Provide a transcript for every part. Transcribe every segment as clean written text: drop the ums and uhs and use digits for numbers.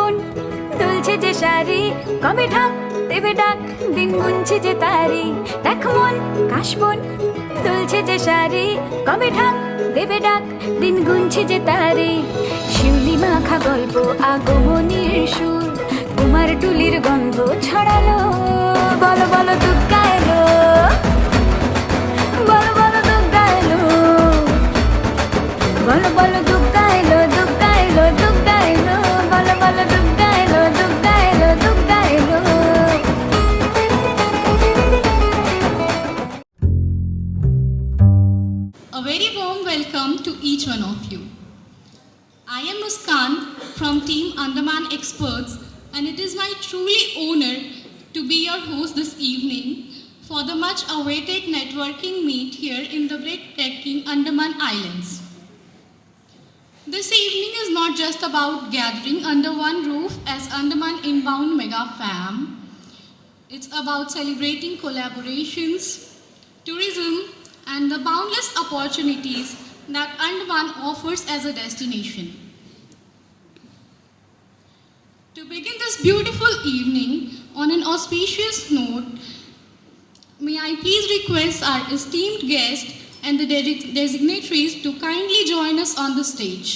কাশবন দুলছে যে শাড়ি, কবে ঢাক দেবে ডাক, দিন গুনছে যে তারি। দেখ মন কাশবন দুলছে যে শাড়ি, কবে ঢাক দেবে ডাক, দিন গুনছে যে তারি। শিউলি মাখা গল্প আগমনীর সুর, কুমার টুলির গন্ধ ছড়ালো। বলো বলো দুর্গা এলো, বলো বলো দুর্গা এলো, বলো বলো দুর্গা এলো, দুর্গা এলো, দুর্গা এলো, বলো বলো দুর্গা এলো, দুর্গা এলো, দুর্গা এলো। A very warm welcome to each one of you. I am Muskan from Team Andaman Experts, and it is my truly honor to be your host this evening for the much awaited networking meet here in the breathtaking Andaman Islands. This evening is not just about gathering under one roof as Andaman Inbound Mega Fam. It's about celebrating collaborations, tourism, and the boundless opportunities that Andaman offers as a destination. To begin this beautiful evening on an auspicious note, may I please request our esteemed guests and the designatories to kindly join us on the stage.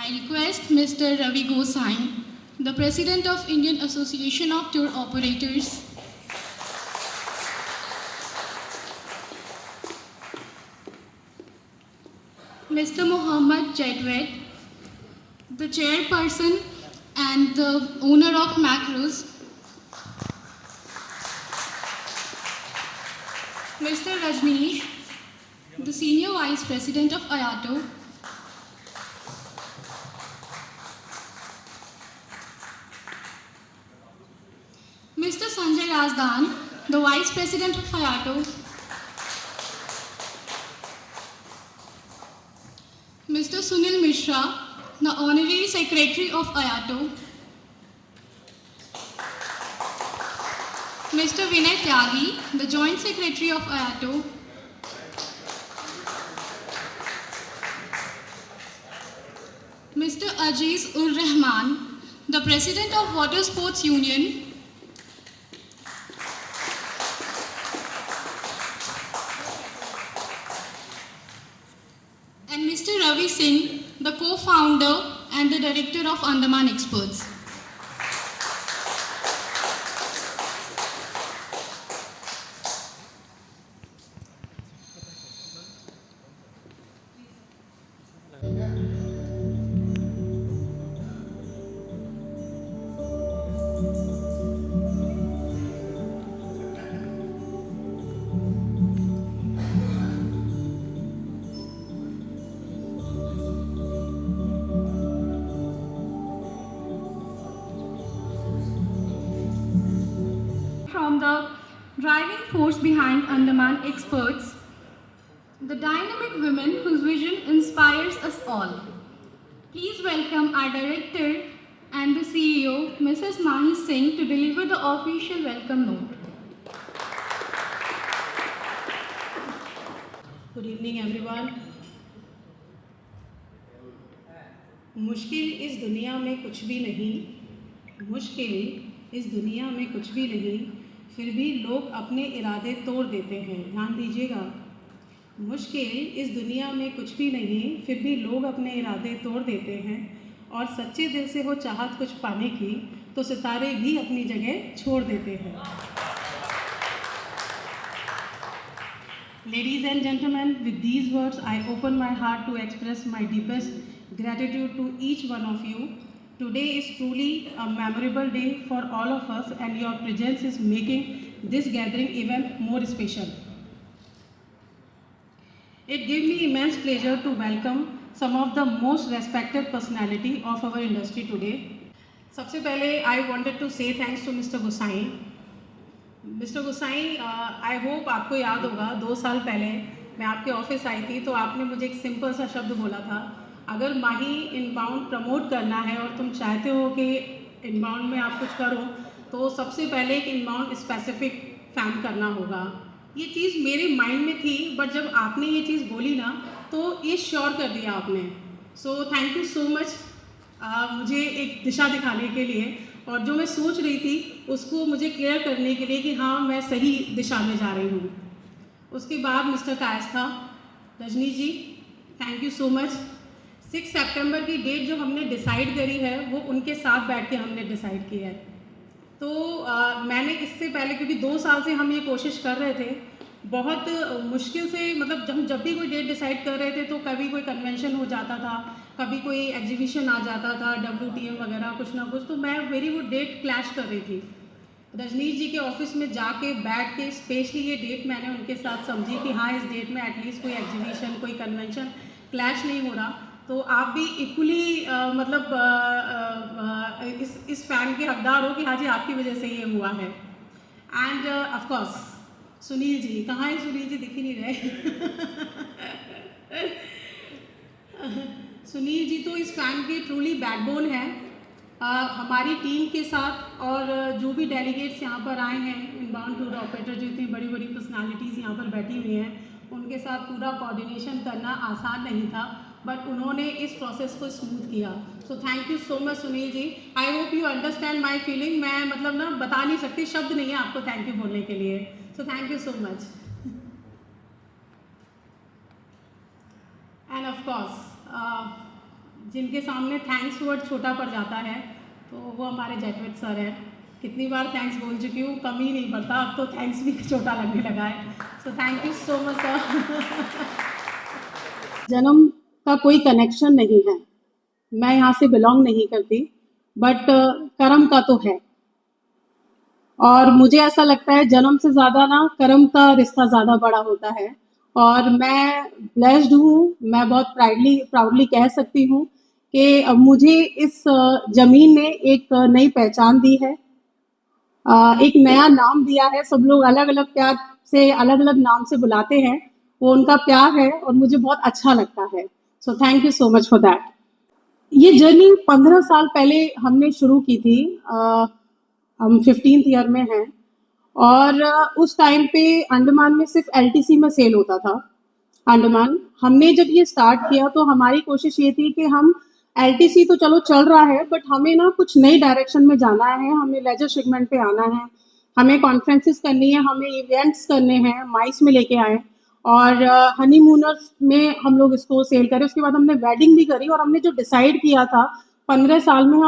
I request Mr. Ravi Gosai, the President of Indian Association of Tour Operators, Mr. Mohammad Jedwed, the Chairperson and the owner of Macros, Mr. Rajneesh, the Senior Vice President of Ayato, Mr. Sanjay Razdan, the Vice President of Ayato, Mr. Sunil Mishra, the Honorary Secretary of Ayato, Mr. Vinay Tyagi, the Joint Secretary of Ayato, Mr. Aziz Ur Rahman, the President of Water Sports Union, and Mr. Ravi Singh, the co-founder and the director of Andaman Experts. From the driving force behind Andaman Experts, the dynamic women whose vision inspires us all. Please welcome our director and the CEO, Mrs. Mahi Singh, to deliver the official welcome note. Good evening everyone. मुश्किल इस दुनिया में कुछ भी नहीं, मुश्किल इस दुनिया में कुछ भी नहीं, फिर भी लोग अपने इरादे तोड़ देते हैं। ध्यान दीजिएगा, मुश्किल इस दुनिया में कुछ भी नहीं, फिर भी लोग अपने इरादे तोड़ देते हैं, और सच्चे दिल से हो चाहत कुछ पाने की तो सितारे भी अपनी जगह छोड़ देते हैं। Ladies and gentlemen, with these words, I open my heart to express my deepest gratitude to each one of you. Today is truly a memorable day for all of us, and your presence is making this gathering even more special. It gives me immense pleasure to welcome some of the most respected personality of our industry today. सबसे पहले I wanted to say thanks to Mr. Gosai. Mr. Gosai, I hope आपको याद होगा 2 साल पहले मैं आपके office आई थी तो आपने मुझे एक सिंपल सा शब्द बोला था, अगर माही इनबाउंड प्रमोट करना है और तुम चाहते हो कि इनबाउंड में आप कुछ करो तो सबसे पहले एक इनबाउंड स्पेसिफिक फैम करना होगा। ये चीज़ मेरे माइंड में थी, बट जब आपने ये चीज़ बोली ना तो ये श्योर कर दिया आपने। सो थैंक यू सो मच मुझे एक दिशा दिखाने के लिए, और जो मैं सोच रही थी उसको मुझे क्लियर करने के लिए कि हाँ मैं सही दिशा में जा रही हूँ। उसके बाद mister Kayastha, Rajnish ji, thank you so much. 6 सितंबर की डेट जो हमने डिसाइड करी है वो उनके साथ बैठ के हमने डिसाइड की है। तो मैंने इससे पहले, क्योंकि 2 साल से हम ये कोशिश कर रहे थे, बहुत मुश्किल से, मतलब जब भी कोई डेट डिसाइड कर रहे थे तो कभी कोई कन्वेंशन हो जाता था, कभी कोई एग्जीबिशन आ जाता था, WTM वगैरह कुछ ना कुछ, तो मैं मेरी वो डेट क्लैश कर रही थी। रजनीश जी के ऑफिस में जाके बैठ के स्पेशली ये डेट मैंने उनके साथ समझी कि हाँ इस डेट में एटलीस्ट कोई एग्जीबिशन, कोई कन्वेंशन क्लैश नहीं हो रहा। तो आप भी इक्वली मतलब इस फैन के हकदार हो कि हाँ जी आपकी वजह से ये हुआ है। End of course Sunil ji, कहाँ है सुनील जी, दिख ही नहीं रहे। सुनील जी तो इस फैन के ट्रूली बैकबोन हैं। हमारी टीम के साथ और जो भी डेलीगेट्स यहाँ पर आए हैं, इनबाउंड टूर ऑपरेटर जो इतनी बड़ी बड़ी पर्सनालिटीज़ यहाँ पर बैठी हुई हैं, उनके साथ पूरा कोऑर्डिनेशन करना आसान नहीं था, बट उन्होंने इस प्रोसेस को स्मूथ किया। So thank you so much Sunil ji. I hope you understand my feeling. मैं मतलब ना बता नहीं सकती, शब्द नहीं है आपको थैंक यू बोलने के लिए। सो thank you so much. End of course जिनके सामने थैंक्स वर्ड छोटा पड़ जाता है तो वो हमारे जेटवेट सर हैं। कितनी बार थैंक्स बोल चुकी हूँ, कम ही नहीं पड़ता, अब तो थैंक्स भी छोटा लगने लगा है। सो thank you so much sir. जन्म का कोई कनेक्शन नहीं है, मैं यहाँ से बिलोंग नहीं करती, बट कर्म का तो है। और मुझे ऐसा लगता है जन्म से ज़्यादा ना कर्म का रिश्ता ज़्यादा बड़ा होता है। और मैं ब्लेस्ड हूँ, मैं बहुत प्राउडली कह सकती हूँ कि मुझे इस ज़मीन ने एक नई पहचान दी है, एक नया नाम दिया है। सब लोग अलग अलग प्यार से, अलग अलग नाम से बुलाते हैं, वो उनका प्यार है और मुझे बहुत अच्छा लगता है। सो thank you so much for that. ये जर्नी 15 साल पहले हमने शुरू की थी। हम 15th ईयर में हैं और उस टाइम पे अंडमान में सिर्फ LTC में सेल होता था। अंडमान हमने जब ये स्टार्ट किया तो हमारी कोशिश ये थी कि हम LTC तो चलो चल रहा है, बट हमें ना कुछ नई डायरेक्शन में जाना है, हमें लेजर सेगमेंट पे आना है, हमें कॉन्फ्रेंसेस करनी है, हमें इवेंट्स करने हैं, माइस में लेके आए और हनीमूनर्स में हम लोग इसको सेल करें। उसके बाद हमने वेडिंग भी करी और हमने जो डिसाइड किया था 15 साल में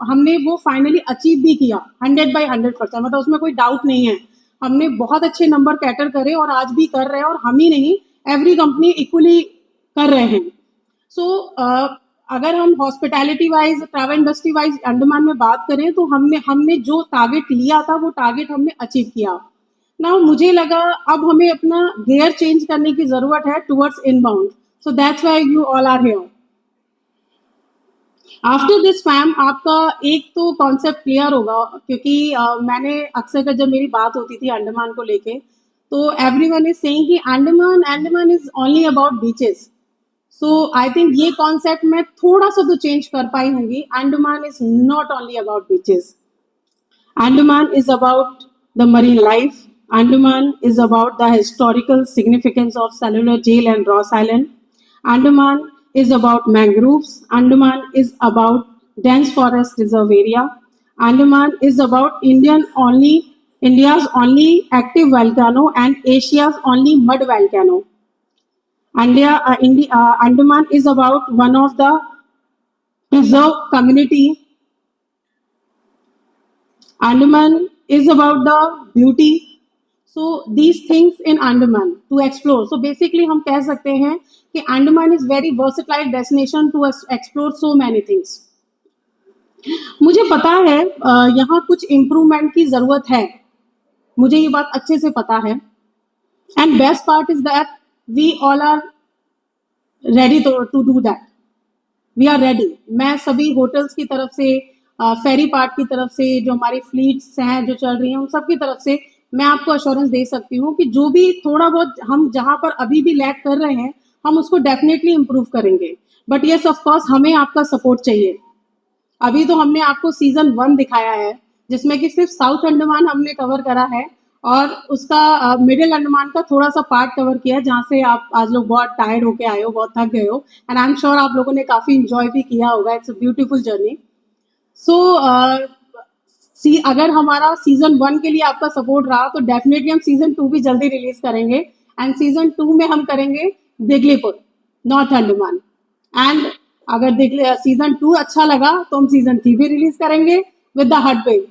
हमने वो फाइनली अचीव भी किया 100/100%। मतलब उसमें कोई डाउट नहीं है, हमने बहुत अच्छे नंबर कैटर करे और आज भी कर रहे हैं, और हम ही नहीं एवरी कंपनी इक्वली कर रहे हैं। सो अगर हम hospitality wise, travel industry wise Andaman में बात करें तो हमने जो टारगेट लिया था वो टारगेट हमने अचीव किया ना। मुझे लगा अब हमें अपना गियर चेंज करने की जरूरत है towards inbound. So that's why you all are here. After this fam आपका एक तो कॉन्सेप्ट क्लियर होगा, क्योंकि मैंने अक्सर जब मेरी बात होती थी अंडमान को लेके तो एवरीवन इज सेइंग कि Andaman is only about beaches. So I think ये कॉन्सेप्ट मैं थोड़ा सा तो चेंज कर पाई होंगी। Andaman is not only about beaches, Andaman is about the marine life, Andaman is about the historical significance of cellular jail and Ross island, Andaman is about mangroves, Andaman is about dense forest reserve area, Andaman is about India's only active volcano and Asia's only mud volcano. Andaman is about one of the preserved community. Andaman is about the beauty. So these things in Andaman to explore. So basically हम कह सकते हैं कि Andaman is very versatile destination to explore so many things. मुझे पता है यहाँ कुछ इम्प्रूवमेंट की ज़रूरत है, मुझे ये बात अच्छे से पता है। And best part is that we all are ready to do that, we are ready. मैं सभी होटल्स की तरफ से, फेरी पार्क की तरफ से, जो हमारी फ्लीट्स हैं जो चल रही हैं, उन सब की तरफ से मैं आपको अश्योरेंस दे सकती हूँ कि जो भी थोड़ा बहुत हम जहाँ पर अभी भी लैग कर रहे हैं हम उसको डेफिनेटली इम्प्रूव करेंगे। बट येस ऑफ कोर्स हमें आपका सपोर्ट चाहिए। अभी तो हमने आपको सीजन 1 दिखाया है जिसमें कि सिर्फ साउथ अंडमान हमने कवर करा है और उसका मिडिल अंडमान का थोड़ा सा पार्ट कवर किया जहाँ से आप आज लोग बहुत टायर्ड होके आए हो, बहुत थक गए हो, एंड आई एम श्योर आप लोगों ने काफ़ी इंजॉय भी किया होगा. It's a beautiful journey. So अगर हमारा सीजन 1 के लिए आपका सपोर्ट रहा तो डेफिनेटली हम सीजन 2 भी जल्दी रिलीज करेंगे. एंड सीजन 2 में हम करेंगे दिगलीपुर, नॉर्थ अंडमान. एंड अगर सीजन 2 अच्छा लगा तो हम सीजन 3 भी रिलीज करेंगे विद द हट वेव.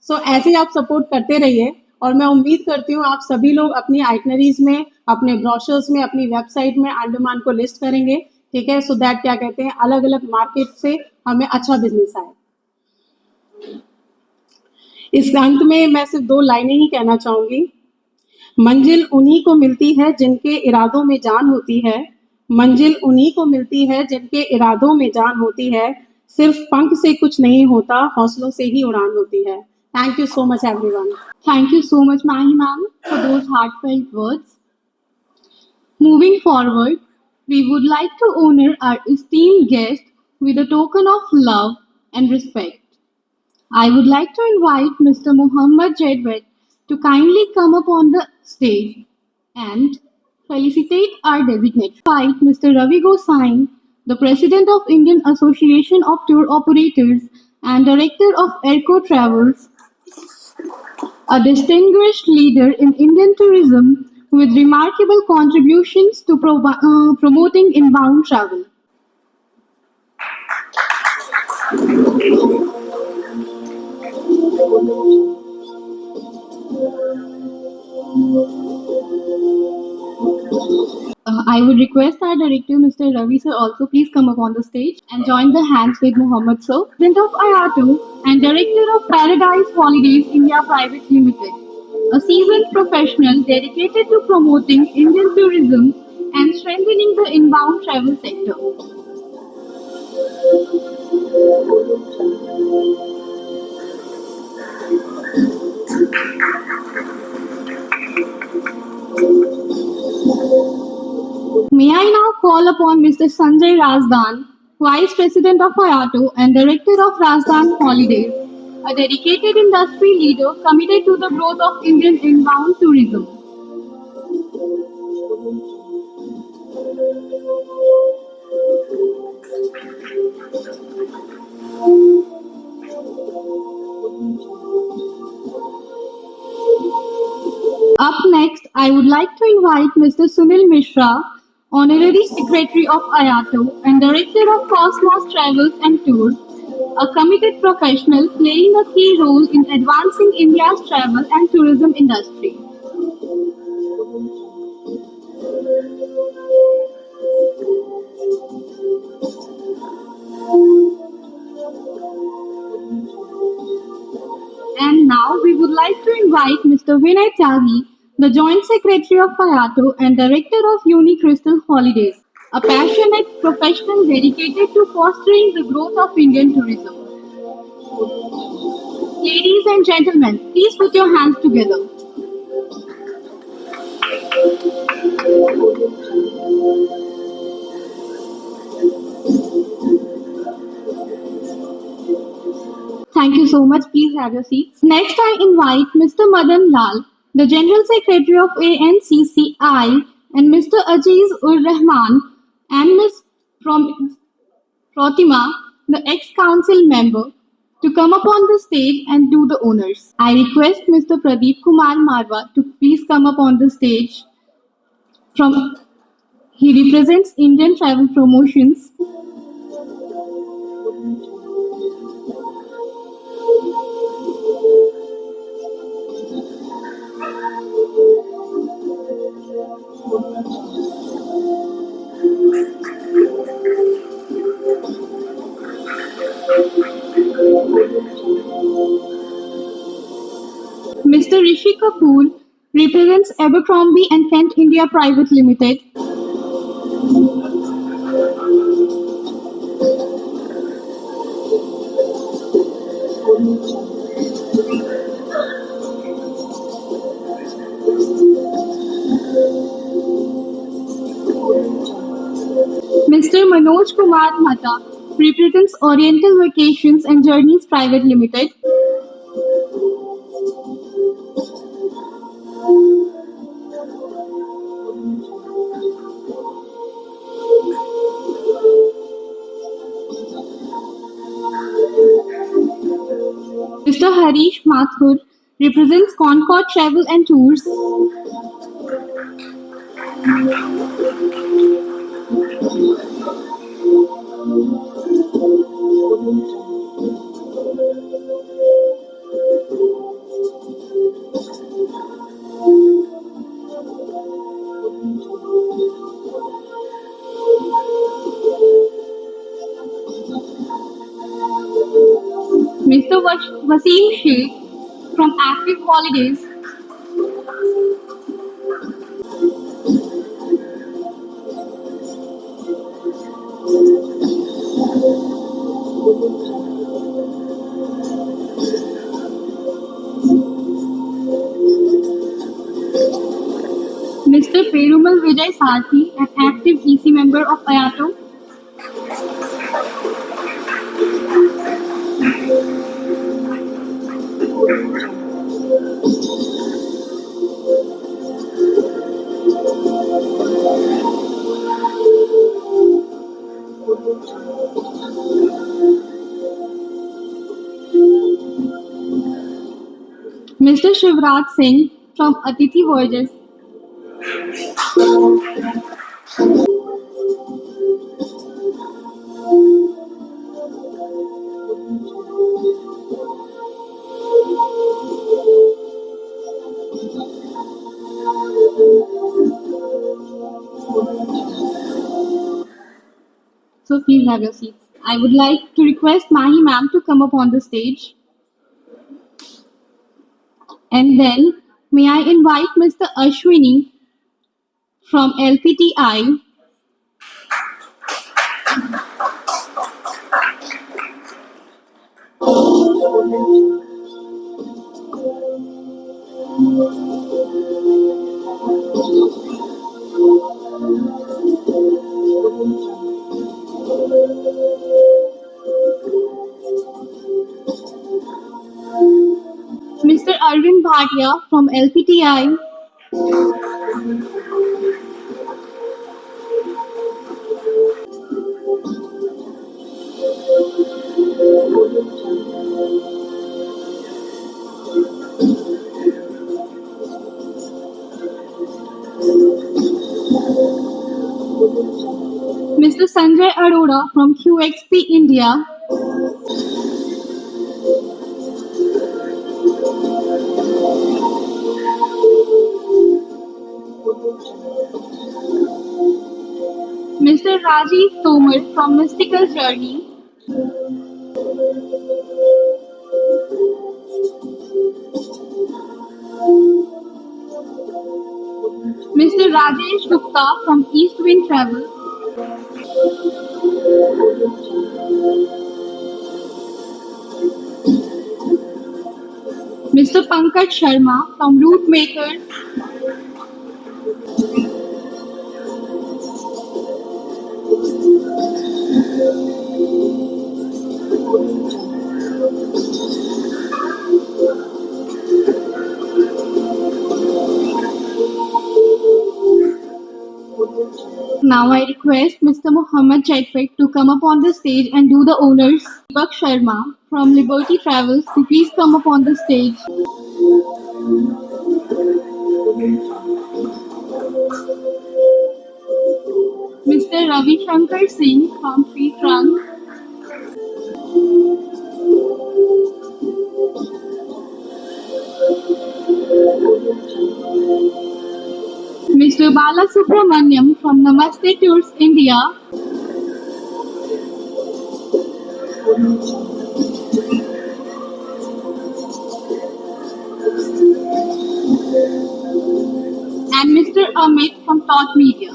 सो ऐसे ही आप सपोर्ट करते रहिए और मैं उम्मीद करती हूँ आप सभी लोग अपनी आइटनरीज में, अपने ब्रोशर्स में, अपनी वेबसाइट में अंडमान को लिस्ट करेंगे. ठीक है, सो दैट क्या कहते हैं, अलग अलग मार्केट से हमें अच्छा बिजनेस आए. इस अंत में मैं सिर्फ 2 लाइनें ही कहना चाहूंगी. मंजिल उन्हीं को मिलती है जिनके इरादों में जान होती है. मंजिल उन्हीं को मिलती है जिनके इरादों में जान होती है. सिर्फ पंख से कुछ नहीं होता, हौसलों से ही उड़ान होती है. Thank you so much everyone. Thank you so much, Mahi ma'am, for those heartfelt words. Moving forward, we would like to honor our esteemed guest with a token of love and respect. I would like to invite Mr. Muhammad Jedwet to kindly come up on the stage and felicitate our designate. Invite Mr. Ravi Gosain, the President of Indian Association of Tour Operators and Director of Airco Travels, a distinguished leader in Indian tourism with remarkable contributions to promoting inbound travel. I would request our director, Mr. Ravi sir, also please come up on the stage and join the hands with Mohammed sir, President of IATO and Director of Paradise Holidays India Private Limited, a seasoned professional dedicated to promoting Indian tourism and strengthening the inbound travel sector. May I now call upon Mr. Sanjay Razdan, Vice President of IATO and Director of Razdan Holidays, a dedicated industry leader committed to the growth of Indian inbound tourism. Up next, I would like to invite Mr. Sunil Mishra, Honorary Secretary of IATO and Director of Cosmos Travels and Tours, a committed professional playing a key role in advancing India's travel and tourism industry. And now we would like to invite Mr. Vinay Tyagi, the Joint Secretary of IATO and Director of Unicrystal Holidays, a passionate professional dedicated to fostering the growth of Indian tourism. Ladies and gentlemen, please put your hands together. Thank you so much. Please have your seats. Next, I invite Mr. Madan Lal, the General Secretary of ANCCI, and Mr. Aziz Ur Rahman and Ms. Protima, the ex-council member, to come up on the stage and do the honors. I request Mr. Pradeep Kumar Marwa to please come up on the stage. He represents Indian Travel Promotions. Mr. Rishi Kapoor represents Abercrombie and Kent India Private Limited. Mr. Manoj Kumar Mata represents Oriental Vacations and Journeys Private Limited. Harish Mathur represents Concord Travel and Tours. Mr. Wasim Sheikh from Active Holidays. Mr. Perumal Vijay Sarthi, an active EC member of IATO. Mr. Shivraj Singh from Atithi Voyages. So please have your seats. I would like to request Mahi ma'am to come up on the stage. And then may I invite Mr. Ashwini from LPTI. Mr. Arvind Bhatia from LPTI. Mr. Sanjay Arora from QXP India. Mr. Rajiv Tomar from Mystical Journey. Mr. Rajesh Gupta from East Wind Travel. Mr. Pankaj Sharma from Route Makers. Now I request Mr. Muhammad Chaitrik to come up on the stage and do the honors. Deepak Sharma from Liberty Travels to please come up on the stage. Mr. Ravi Shankar Singh from Tree Trunk. Mr. Bala Subramaniam from Namaste Tours India. And Mr. Amit from Thought Media.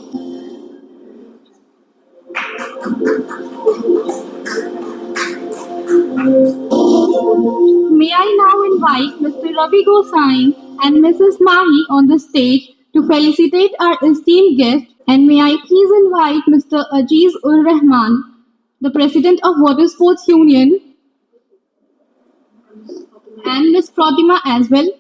May I now invite Mr. Ravi Gosai and Mrs. Mahi on the stage to felicitate our esteemed guest, and may I please invite Mr. Aziz Ur Rahman, the President of Water Sports Union, and Ms. Pratima as well.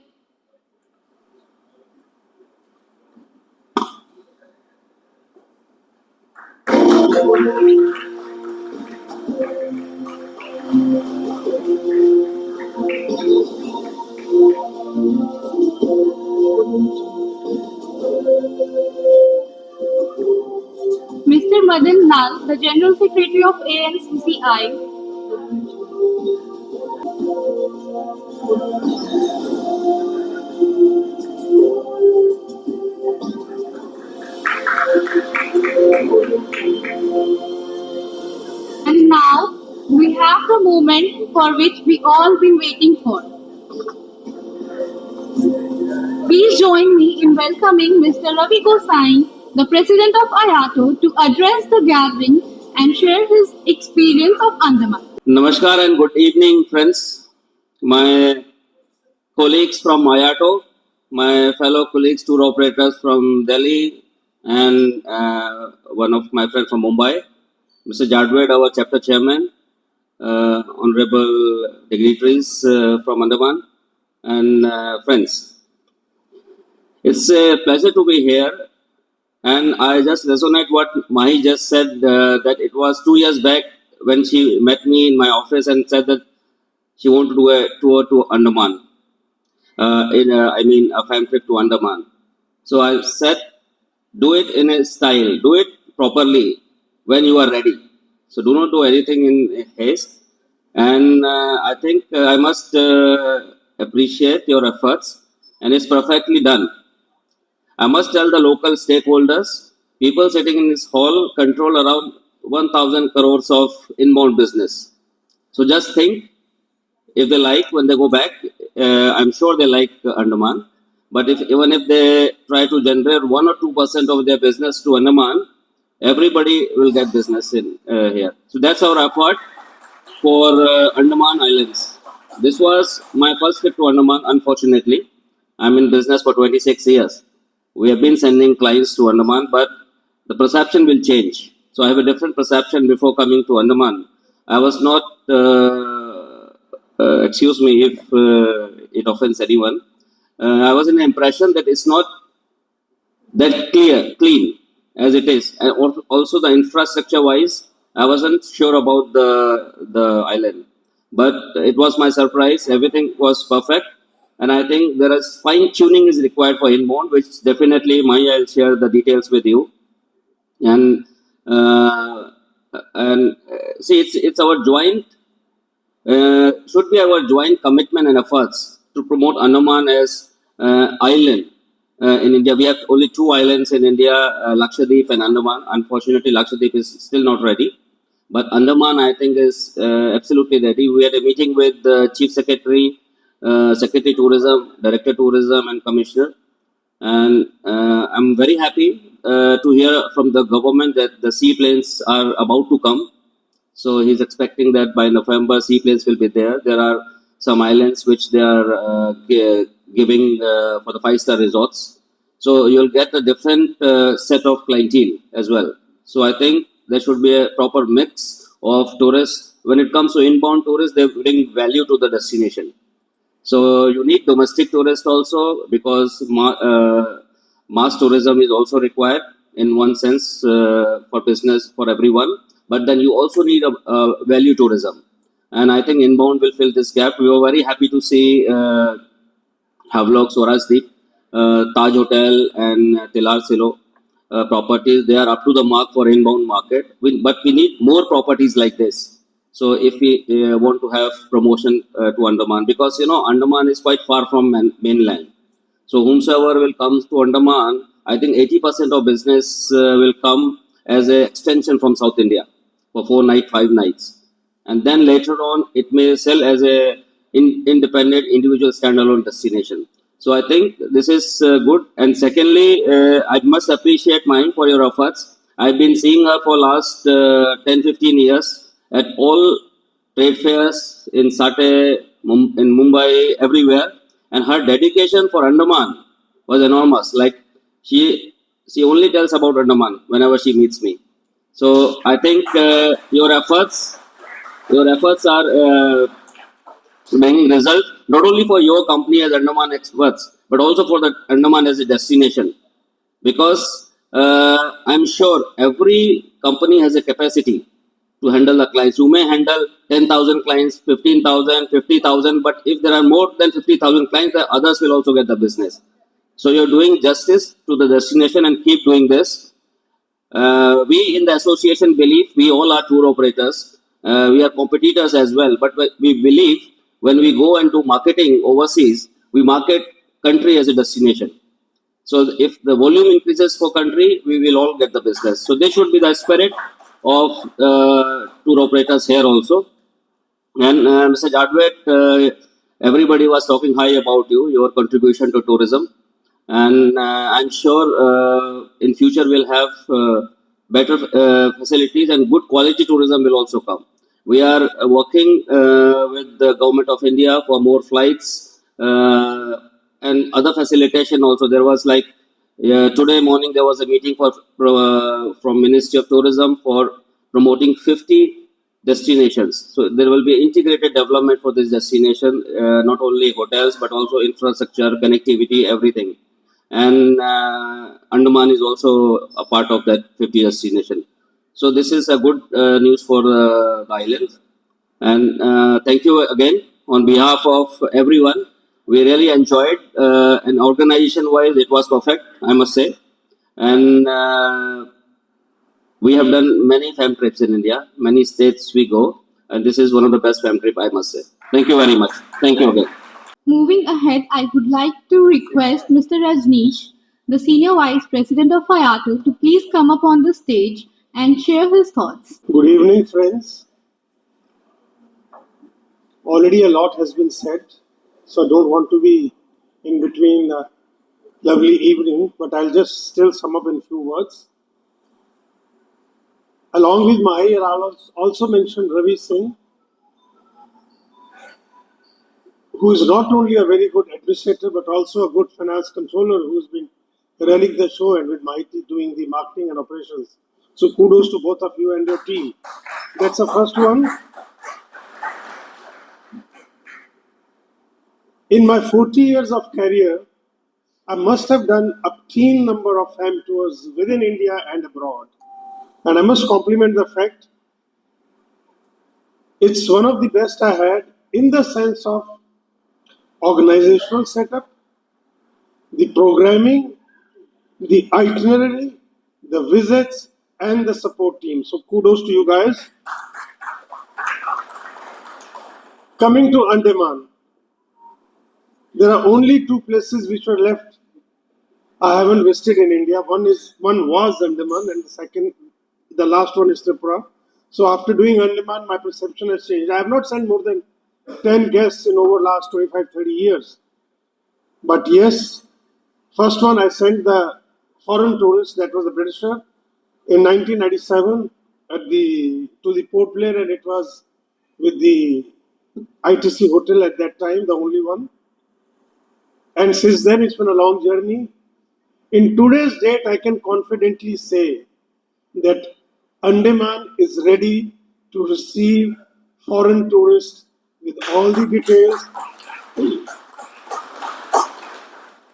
Lal, the General Secretary of ANCCI. And now we have the moment for which we all been waiting for. Please join me in welcoming Mr. Ravi Gosai, the President of IATO, to address the gathering and share his experience of Andaman. Namaskar and good evening, friends. My colleagues from IATO, my fellow colleagues, tour operators from Delhi, and one of my friends from Mumbai, Mr. Jadwed, our chapter chairman, honorable dignitaries from Andaman, and friends. It's a pleasure to be here, and I just resonate what Mahi just said, that it was 2 years back when she met me in my office and said that she wanted to do a tour to Andaman, a fan trip to Andaman. So I said, do it in a style, do it properly when you are ready. So do not do anything in haste. And I think I must appreciate your efforts, and it's perfectly done. I must tell the local stakeholders, people sitting in this hall control around 1,000 crores of inbound business. So just think, if they like, when they go back, I'm sure they like Andaman. But even if they try to generate 1 or 2% of their business to Andaman, everybody will get business in here. So that's our effort for Andaman Islands. This was my first trip to Andaman, unfortunately. I'm in business for 26 years. We have been sending clients to Andaman, but the perception will change. So I have a different perception before coming to Andaman. I was not, excuse me if it offends anyone, I was in the impression that it's not that clean as it is. And also the infrastructure wise, I wasn't sure about the island. But it was my surprise. Everything was perfect. And I think there is fine tuning is required for inbound, which definitely I'll share the details with you. And see, it's our joint, should be our joint commitment and efforts to promote Andaman as island. In India, we have only 2 islands in India, Lakshadweep and Andaman. Unfortunately, Lakshadweep is still not ready. But Andaman, I think, is absolutely ready. We had a meeting with the Chief Secretary, Secretary Tourism, Director Tourism and Commissioner. And I'm very happy to hear from the government that the seaplanes are about to come. So he's expecting that by November, seaplanes will be there. There are some islands which they are giving for the 5-star resorts. So you'll get a different set of clientele as well. So I think there should be a proper mix of tourists. When it comes to inbound tourists, they bring value to the destination. So you need domestic tourists also, because mass tourism is also required in one sense for business for everyone. But then you also need a value tourism. And I think inbound will fill this gap. We were very happy to see Havelock, Swarajdeep, Taj Hotel and Tilar Silo properties. They are up to the mark for inbound market. But we need more properties like this. So if we want to have promotion to Andaman, because Andaman is quite far from mainland. So whomsoever will come to Andaman, I think 80% of business will come as an extension from South India for 4 nights, 5 nights. And then later on, it may sell as a independent, individual, standalone destination. So I think this is good. And secondly, I must appreciate Mahi for your efforts. I've been seeing her for last 10-15 years at all trade fairs in Sate, in Mumbai, everywhere. And her dedication for Andaman was enormous. Like she only tells about Andaman whenever she meets me. So I think your efforts are bringing result, not only for your company as Andaman experts, but also for the Andaman as a destination. Because I'm sure every company has a capacity to handle the clients. You may handle 10,000 clients, 15,000, 50,000, but if there are more than 50,000 clients, the others will also get the business. So you're doing justice to the destination and keep doing this. We in the association believe we all are tour operators. We are competitors as well, but we believe when we go and do marketing overseas, we market country as a destination. So if the volume increases for country, we will all get the business. So this should be the spirit of tour operators here also. And Mr. Jadwet, everybody was talking high about you, your contribution to tourism. And I'm sure in future we'll have better facilities and good quality tourism will also come. We are working with the government of India for more flights and other facilitation also. There was like today morning there was a meeting from Ministry of Tourism for promoting 50 destinations. So there will be integrated development for this destination, not only hotels but also infrastructure, connectivity, everything. And Andaman is also a part of that 50 destination. So this is a good news for the island. And thank you again on behalf of everyone. We really enjoyed, and organization-wise, it was perfect, I must say. And we have done many fam trips in India, many states we go, and this is one of the best fam trip, I must say. Thank you very much. Thank you again. Moving ahead, I would like to request Mr. Rajneesh, the Senior Vice President of IATU, to please come up on the stage and share his thoughts. Good evening, friends. Already a lot has been said, so I don't want to be in between a lovely evening, but I'll just still sum up in few words. Along with Mahi, I'll also mention Ravi Singh, who is not only a very good administrator, but also a good finance controller who's been running the show and with Mahi doing the marketing and operations. So kudos to both of you and your team. That's the first one. In my 40 years of career, I must have done a keen number of fam tours within India and abroad. And I must compliment the fact it's one of the best I had in the sense of organizational setup, the programming, the itinerary, the visits, and the support team. So kudos to you guys. Coming to Andaman, there are only two places which were left I haven't visited in India. One was Andaman, and the last one is Tripura. So after doing Andaman, my perception has changed. I have not sent more than 10 guests in over last 25, 30 years. But yes, first one I sent the foreign tourist, that was a Britisher, in 1997 to the Port Blair, and it was with the ITC hotel at that time, the only one. And since then, it's been a long journey. In today's date, I can confidently say that Andaman is ready to receive foreign tourists with all the details.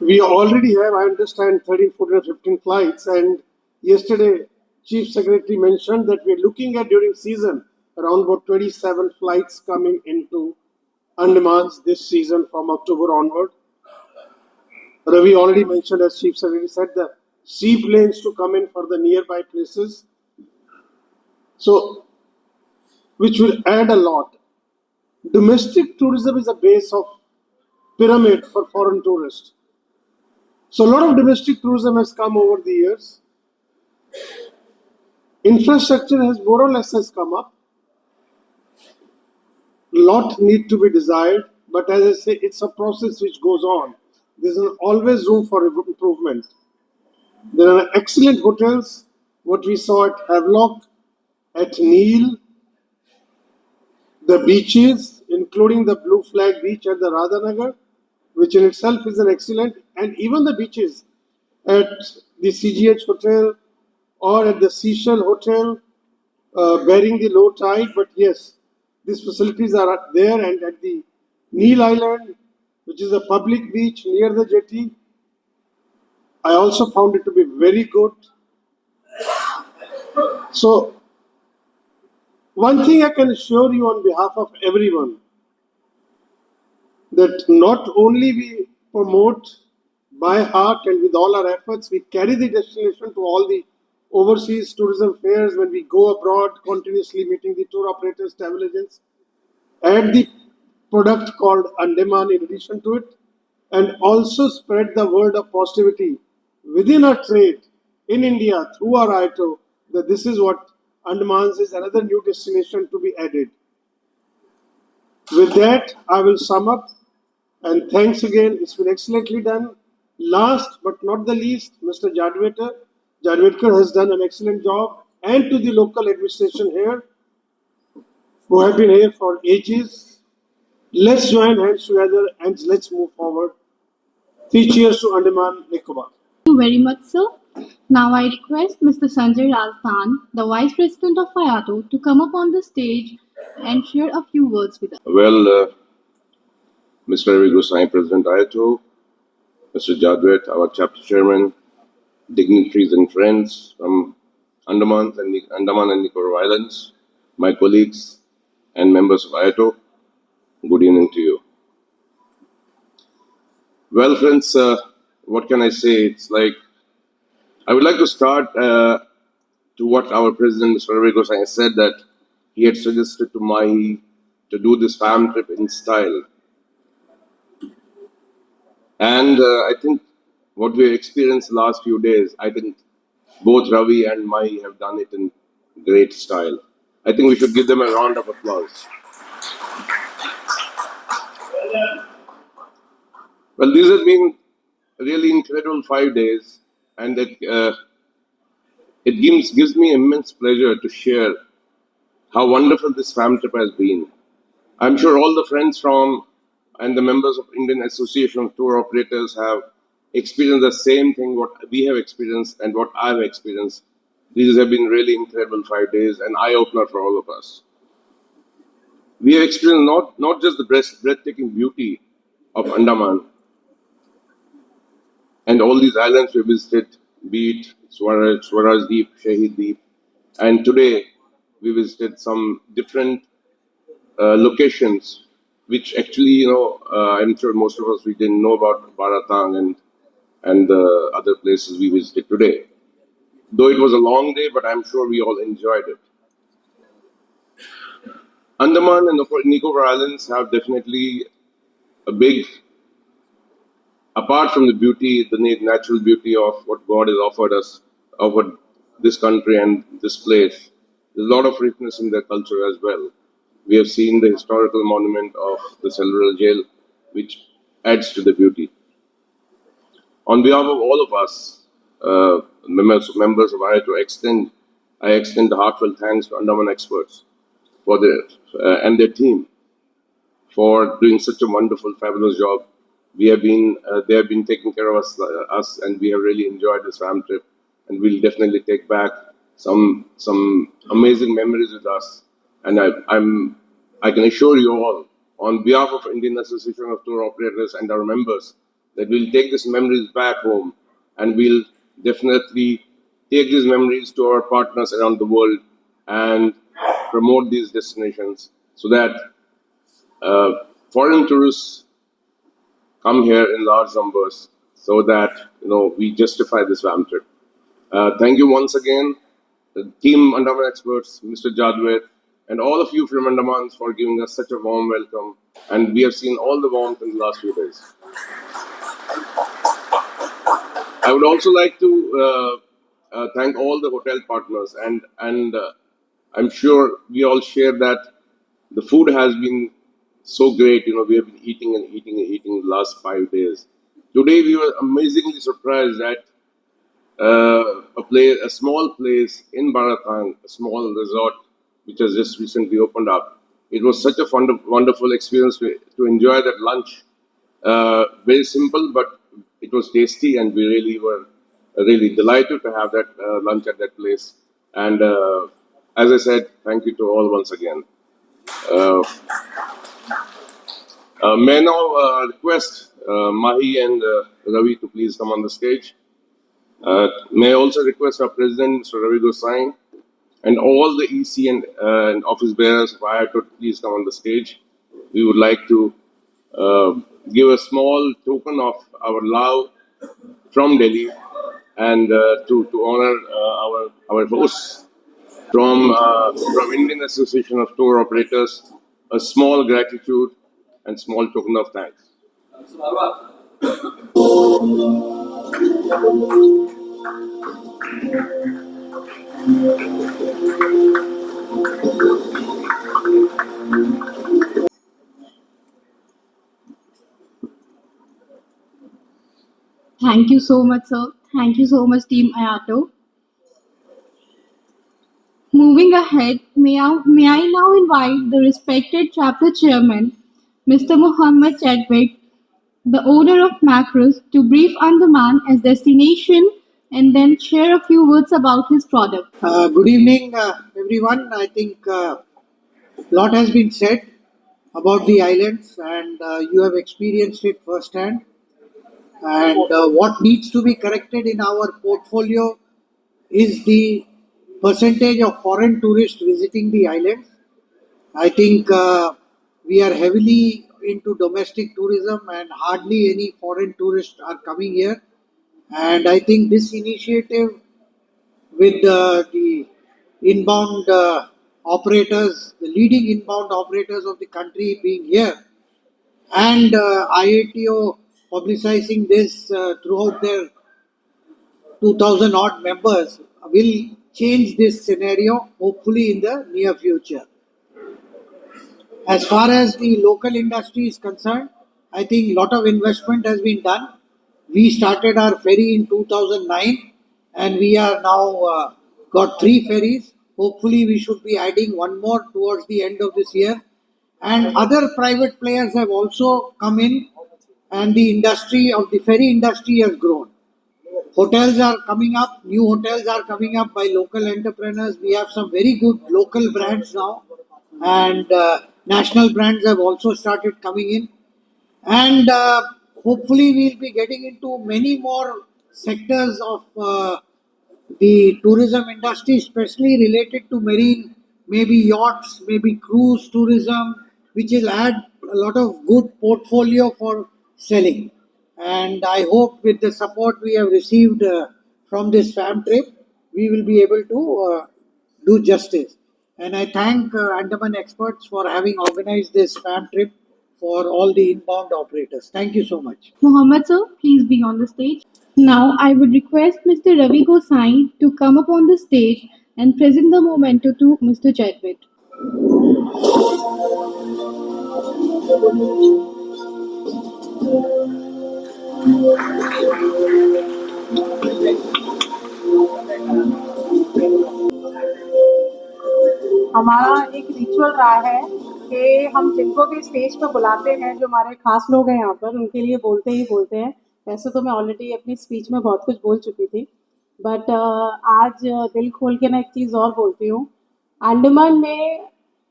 We already have, I understand, 13, 14, 15 flights. And yesterday, Chief Secretary mentioned that we're looking at during season around about 27 flights coming into Andamans this season from October onward. Ravi already mentioned, as Chief Secretary said, the seaplanes to come in for the nearby places. So, which will add a lot. Domestic tourism is a base of pyramid for foreign tourists. So, a lot of domestic tourism has come over the years. Infrastructure has more or less has come up. Lot need to be desired, but as I say, it's a process which goes on. There's always room for improvement. There are excellent hotels, what we saw at Havelock, at Neil, the beaches, including the Blue Flag Beach at the Radhanagar, which in itself is an excellent, and even the beaches at the CGH Hotel or at the Seashell Hotel, bearing the low tide, but yes, these facilities are there, and at the Neil Island, which is a public beach near the jetty, I also found it to be very good. So, one thing I can assure you on behalf of everyone, that not only we promote by heart and with all our efforts, we carry the destination to all the overseas tourism fairs, when we go abroad, continuously meeting the tour operators, travel agents, add the product called Andaman in addition to it, and also spread the word of positivity within our trade in India through our ITO that this is what Andamans is another new destination to be added. With that, I will sum up and thanks again. It's been excellently done. Last but not the least, Mr. Jadvedkar has done an excellent job, and to the local administration here who have been here for ages. Let's join hands together and let's move forward. 3 cheers to Andaman Nicobar. Thank you very much, sir. Now I request Mr. Sanjay Rajasthan, the Vice President of IATO, to come up on the stage and share a few words with us. Well, Mr. Ravi Gosai, President IATO, Mr. Jadwet, our chapter chairman, dignitaries and friends from Andaman and Nicobar Islands, my colleagues and members of IATO, good evening to you. Well, friends, what can I say? It's like, I would like to start to what our President, Mr. Ravi Gosai, said that he had suggested to Mahi to do this fam trip in style. And I think what we have experienced the last few days, I think both Ravi and Mahi have done it in great style. I think we should give them a round of applause. Well, these have been really incredible 5 days, and it gives me immense pleasure to share how wonderful this fam trip has been. I'm sure all the friends from and the members of Indian Association of Tour Operators have experienced the same thing what we have experienced and what I've experienced. These have been really incredible 5 days, an eye-opener for all of us. We have experienced not just the breathtaking beauty of Andaman and all these islands we visited, be it Swaraj Deep, Shahid Deep, and today we visited some different locations which actually, I'm sure most of us, we didn't know about Baratang and the other places we visited today. Though it was a long day, but I'm sure we all enjoyed it. Andaman and Nicobar Islands have definitely a big, apart from the beauty, the natural beauty of what God has offered this country and this place, there's a lot of richness in their culture as well. We have seen the historical monument of the Central Jail, which adds to the beauty. On behalf of all of us, members of IATO, I extend heartfelt thanks to Andaman experts for and their team for doing such a wonderful, fabulous job. They have been taking care of us, and we have really enjoyed this fam trip. And we'll definitely take back some amazing memories with us. And I can assure you all, on behalf of Indian Association of Tour Operators and our members, that we'll take these memories back home, and we'll definitely take these memories to our partners around the world and promote these destinations so that foreign tourists come here in large numbers, so that we justify this fam trip. Thank you once again, the team Andaman experts, Mr. Jadwet, and all of you from Andamans for giving us such a warm welcome. And we have seen all the warmth in the last few days. I would also like to thank all the hotel partners, and I'm sure we all share that the food has been so great. We have been eating the last 5 days. Today we were amazingly surprised at a small place in Baratang, a small resort which has just recently opened up. It was such a wonderful experience to enjoy that lunch. Very simple, but it was tasty, and we really were really delighted to have that lunch at that place. And as I said, thank you to all once again. May I now request Mahi and Ravi to please come on the stage. May I also request our President, Mr. Ravi Gosai, and all the EC and office bearers of IATO to please come on the stage. We would like to give a small token of our love from Delhi and to honor our hosts from Indian Association of Tour Operators, a small gratitude and small token of thanks. Thank you so much, sir. Thank you so much, Team Ayato. Moving ahead, may I now invite the respected chapter chairman, Mr. Muhammad Chadwick, the owner of Macros, to brief Andaman as destination and then share a few words about his product. Good evening, everyone. I think a lot has been said about the islands, and you have experienced it firsthand. And what needs to be corrected in our portfolio is the percentage of foreign tourists visiting the islands. I think we are heavily into domestic tourism, and hardly any foreign tourists are coming here. And I think this initiative with the inbound operators, the leading inbound operators of the country being here, and IATO publicizing this throughout their 2000 odd members, will change this scenario hopefully in the near future. As far as the local industry is concerned, I think a lot of investment has been done. We started our ferry in 2009, and we are now got 3 ferries. Hopefully, we should be adding one more towards the end of this year. And other private players have also come in, and the industry of the ferry industry has grown. Hotels are coming up, new hotels are coming up by local entrepreneurs. We have some very good local brands now, and national brands have also started coming in. And hopefully, we'll be getting into many more sectors of the tourism industry, especially related to marine, maybe yachts, maybe cruise tourism, which will add a lot of good portfolio for selling. And I hope with the support we have received from this fam trip, we will be able to do justice. And I thank Andaman Experts for having organized this fam trip for all the inbound operators. Thank you so much. Muhammad, sir, please be on the stage. Now, I would request Mr. Ravi Gosai to come up on the stage and present the memento to Mr. Chadwick. हमारा एक ritual रहा है कि हम जिनको भी stage पे बुलाते हैं, जो हमारे खास लोग हैं यहाँ पर, उनके लिए बोलते ही बोलते हैं। वैसे तो मैं ऑलरेडी अपनी स्पीच में बहुत कुछ बोल चुकी थी, बट आज दिल खोल के ना एक चीज़ और बोलती हूँ। अंडमान में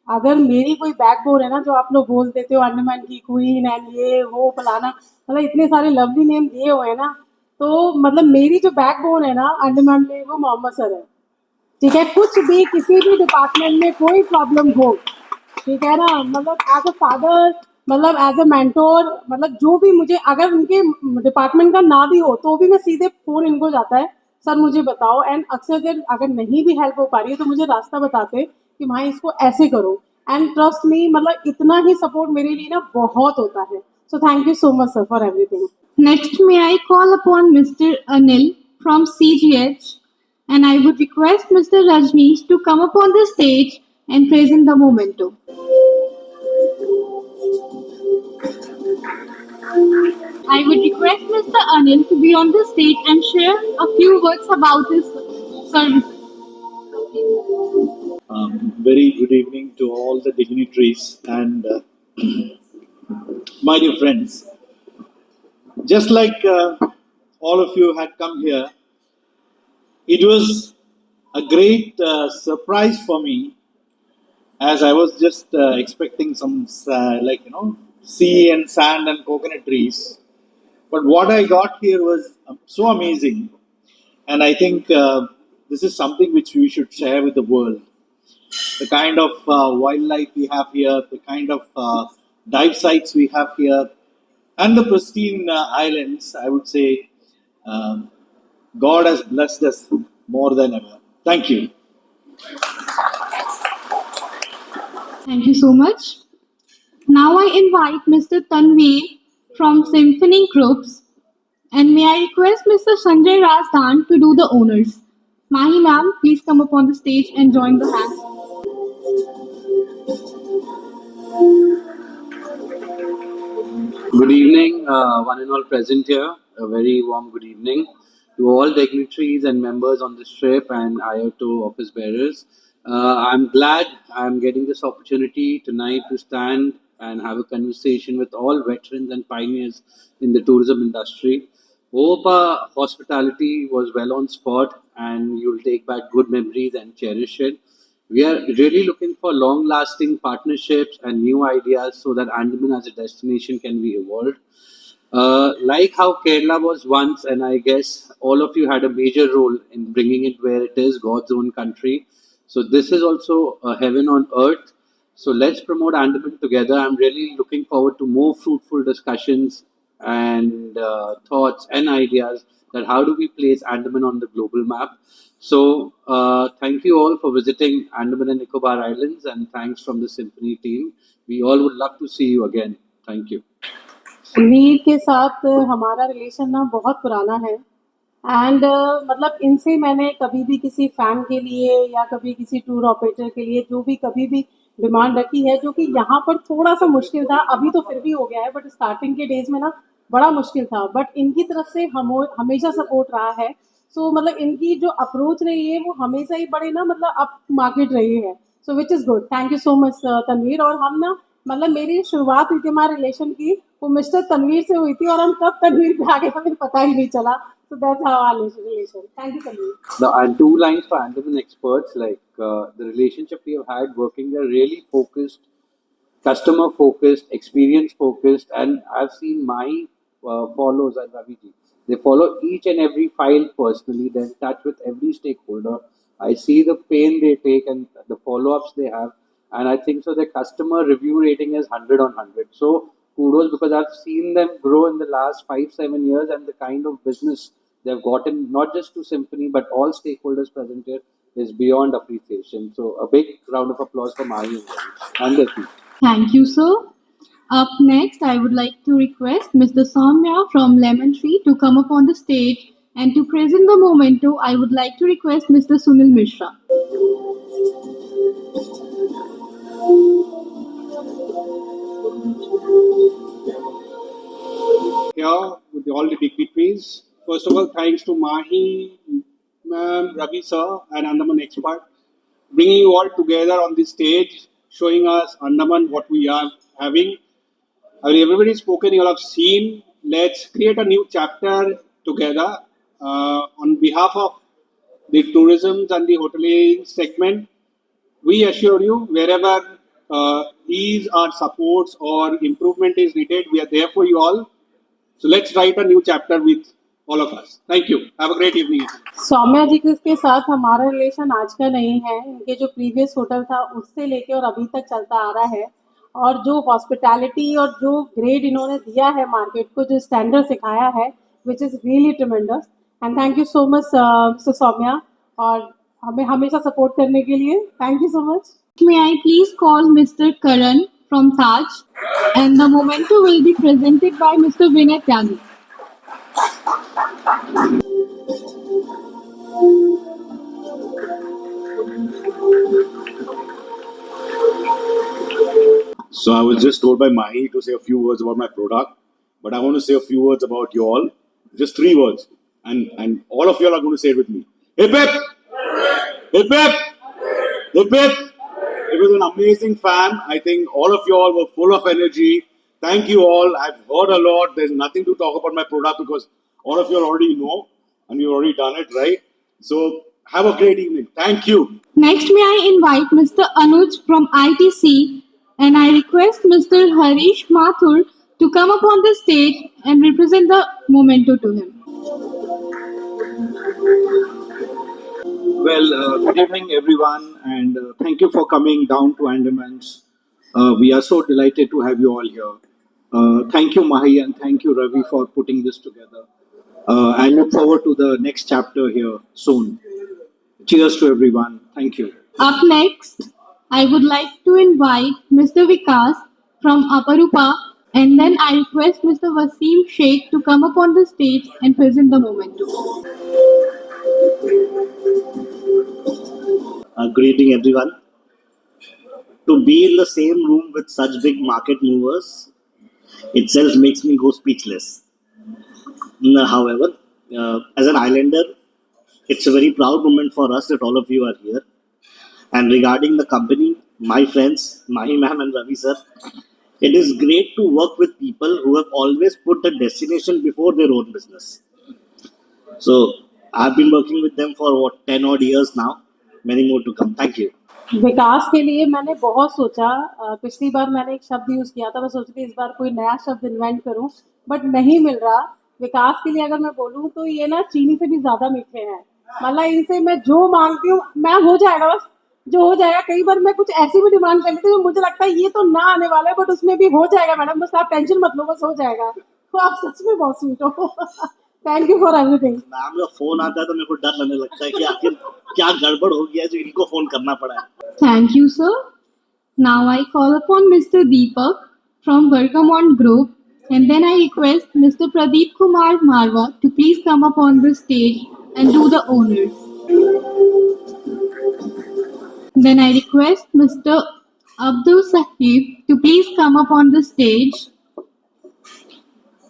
अगर मेरी कोई बैकबोन है ना, जो आप लोग बोल देते हो अंडमान की क्वीन एंड ये वो फलाना, मतलब इतने सारे लवली नेम दिए हुए हैं ना, तो मतलब मेरी जो बैकबोन है ना अंडमान में, वो मोहम्मद सर है। ठीक है, कुछ भी किसी भी डिपार्टमेंट में कोई प्रॉब्लम हो, ठीक है ना, मतलब एज अ फादर, मतलब एज अ मेंटोर, मतलब जो भी मुझे अगर उनके डिपार्टमेंट का ना भी हो तो भी मैं सीधे फोन इनको जाता है, सर मुझे बताओ। एंड अक्सर देर अगर नहीं भी हेल्प हो पा रही है तो मुझे रास्ता बताते कि भाई इसको ऐसे करो। एंड ट्रस्ट मी, मतलब इतना ही सपोर्ट मेरे लिए ना बहुत होता है। सो thank you so much sir for everything. Next, may I call upon Mr. Anil from CGH, and I would request Mr. Rajneesh to come up on the stage and present the memento. I would request Mr. Anil to be on the stage and share a few words about his services. Very good evening to all the dignitaries and my dear friends. Just like all of you had come here, it was a great surprise for me, as I was just expecting some sea and sand and coconut trees. But what I got here was so amazing, and I think this is something which we should share with the world. The kind of wildlife we have here, the kind of dive sites we have here, and the pristine islands, I would say God has blessed us more than ever. Thank you. Thank you so much. Now I invite Mr. Tanveer from Symphony Groups, and may I request Mr. Sanjay Razdan to do the honors. Mahi ma'am, please come up on the stage and join the hands. Good evening, one and all present here. A very warm good evening to all dignitaries and members on this trip and IOTO office bearers. I'm glad I'm getting this opportunity tonight to stand and have a conversation with all veterans and pioneers in the tourism industry. Hope our hospitality was well on spot and you'll take back good memories and cherish it. We are really looking for long lasting partnerships and new ideas so that Andaman as a destination can be evolved. Like how Kerala was once, and I guess all of you had a major role in bringing it where it is, God's own country. So, this is also a heaven on earth. So, let's promote Andaman together. I'm really looking forward to more fruitful discussions and thoughts and ideas that how do we place Andaman on the global map. So, thank you all for visiting Andaman and Nicobar Islands, and thanks from the Symphony team. We all would love to see you again. Thank you. Mir के साथ हमारा relation ना बहुत पुराना है and मतलब इनसे मैंने कभी भी किसी फैन के लिए या कभी किसी टूर ऑपरेटर के लिए जो भी कभी भी डिमांड रखी है जो कि यहाँ पर थोड़ा सा मुश्किल था, अभी तो फिर भी हो गया है बट स्टार्टिंग के डेज में ना बड़ा मुश्किल था, बट इनकी तरफ से हमेशा सपोर्ट रहा है. सो मतलब इनकी जो अप्रोच रही है वो हमेशा ही बड़े ना मतलब अप मार्केट रही है, so which is good. Thank you so much Tanveer. और हम ना मतलब मेरी शुरुआत हुई थी हमारे रिलेशन की वो मिस्टर तनवीर से हुई थी और हम कब तनवीर पे आ गए हमें पता ही नहीं चला. So that's how our relation. Thank you, Tanveer. Now, and two lines for Andaman experts, like the relationship we have had working there, really focused, customer focused, experience focused, and I've seen my follows and Raviji. They follow each and every file personally. They're in touch with every stakeholder. I see the pain they take and the follow-ups they have, and I think so. Their customer review rating is 100 on 100. So kudos, because I've seen them grow in the last 5-7 years, and the kind of business they've gotten, not just to Symphony, but all stakeholders present here, is beyond appreciation. So a big round of applause for Mahi and their team. Thank you, sir. Up next, I would like to request Mr. Soumya from Lemon Tree to come up on the stage, and to present the memento, I would like to request Mr. Sunil Mishra. Here with all the dignitaries. First of all, thanks to Mahi, ma'am, Ravi sir, and Andaman expert, bringing you all together on this stage, showing us Andaman what we are having. Everybody's spoken, you all have seen. Let's create a new chapter together on behalf of the tourism and the hoteliering segment. We assure you, wherever ease or supports or improvement is needed, we are there for you all. So let's write a new chapter with all of us. Thank you. Have a great evening. Saumya जी के साथ हमारा relation आज का नहीं है, इनके जो previous hotel था उससे लेके और अभी तक चलता आ रहा है, और जो हॉस्पिटैलिटी और जो ग्रेड इन्होंने दिया है मार्केट को, जो स्टैंडर्ड सिखाया है, which is really tremendous. And thank you so much mister Soumya, और हमें हमेशा सपोर्ट करने के लिए thank you so much. May I please call Mr. Karan from Taj, and the memento will be presented by Mr. Vinay Tyagi. So I was just told by Mahi to say a few words about my product, but I want to say a few words about you all. Just 3 words, and all of you all are going to say it with me. Hip hip! Hip hip! Hip hip! It was an amazing fan. I think all of you all were full of energy. Thank you all. I've heard a lot. There's nothing to talk about my product because all of you all already know and you've already done it, right? So have a great evening. Thank you. Next, may I invite Mr. Anuj from ITC, and I request Mr. Harish Mathur to come up on the stage and represent the memento to him. Well, good evening, everyone, and thank you for coming down to Andamans. We are so delighted to have you all here. Thank you, Mahi, and thank you, Ravi, for putting this together. I look forward to the next chapter here soon. Cheers to everyone. Thank you. Up next, I would like to invite Mr. Vikas from Aparupa, and then I request Mr. Wasim Sheikh to come up on the stage and present the momentum. Good evening, everyone. To be in the same room with such big market movers itself makes me go speechless. However, as an islander, it's a very proud moment for us that all of you are here. And regarding the company, my friends, Mahi ma'am and Ravi sir, it is great to work with people who have always put the destination before their own business. So I've been working with them for 10 odd years now. Many more to come. Thank you. विकास के लिए मैंने बहुत सोचा। पिछली बार मैंने एक शब्द use किया था, मैं सोच रही इस बार कोई नया शब्द इन्वेंट करूं, बट नहीं मिल रहा। विकास के लिए अगर मैं बोलूं तो ये ना चीनी से भी ज़्यादा मीठे हैं। मतलब इनसे मैं जो मांगती हूँ मैं हो जाएगा, बस जो हो जाएगा। कई बार मैं कुछ ऐसी भी डिमांड कर लेती हूँ, मुझे लगता है ये तो ना आने वाला है, बट उसमें भी हो जाएगा मैडम, बस आप टेंशन मत लो, बस हो जाएगा। तो आप सच में बहुत स्वीट हो। Thank you for everything. Ma'am का फोन आता है तो मेरे को डर लगने लगता है कि आखिर क्या गड़बड़ हो गया जो इनको फोन करना पड़ा है। Thank you, sir. Now I call upon Mr. Deepak from Bergamot Group, and then I request Mr. Pradeep Kumar Marwa to please come up on the stage and do the honors. Then I request Mr. Abdul Sahib to please come up on the stage.